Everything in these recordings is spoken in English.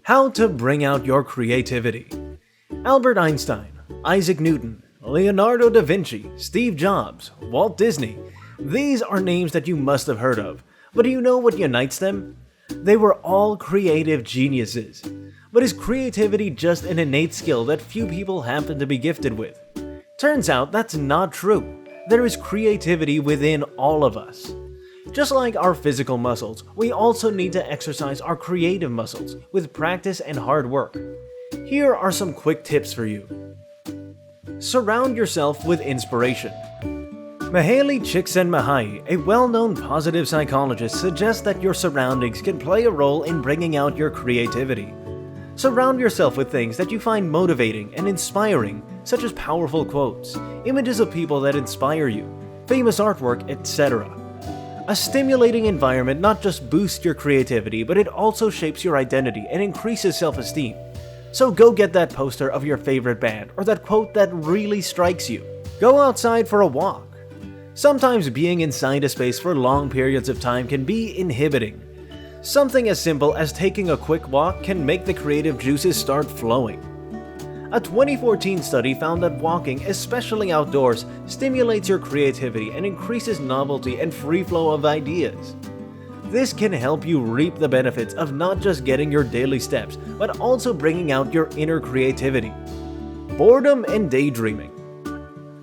How to bring out your creativity. Albert Einstein, Isaac Newton, Leonardo da Vinci, Steve Jobs, Walt Disney. These are names that you must have heard of, but do you know what unites them? They were all creative geniuses. But is creativity just an innate skill that few people happen to be gifted with? Turns out that's not true. There is creativity within all of us. Just like our physical muscles, we also need to exercise our creative muscles with practice and hard work. Here are some quick tips for you. Surround yourself with inspiration. Mihaly Csikszentmihalyi, a well-known positive psychologist, suggests that your surroundings can play a role in bringing out your creativity. Surround yourself with things that you find motivating and inspiring, such as powerful quotes, images of people that inspire you, famous artwork, etc. A stimulating environment not just boosts your creativity, but it also shapes your identity and increases self-esteem. So go get that poster of your favorite band or that quote that really strikes you. Go outside for a walk. Sometimes being inside a space for long periods of time can be inhibiting. Something as simple as taking a quick walk can make the creative juices start flowing. A 2014 study found that walking, especially outdoors, stimulates your creativity and increases novelty and free flow of ideas. This can help you reap the benefits of not just getting your daily steps, but also bringing out your inner creativity. Boredom and daydreaming.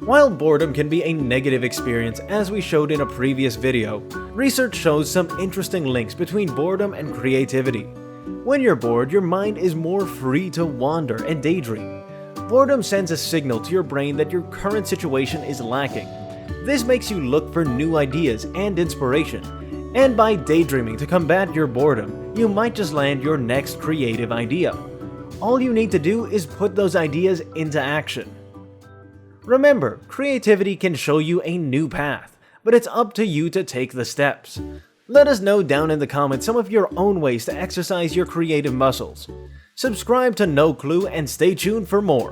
While boredom can be a negative experience, as we showed in a previous video, research shows some interesting links between boredom and creativity. When you're bored, your mind is more free to wander and daydream. Boredom sends a signal to your brain that your current situation is lacking. This makes you look for new ideas and inspiration. And by daydreaming to combat your boredom, you might just land your next creative idea. All you need to do is put those ideas into action. Remember, creativity can show you a new path, but it's up to you to take the steps. Let us know down in the comments some of your own ways to exercise your creative muscles. Subscribe to No Clue and stay tuned for more.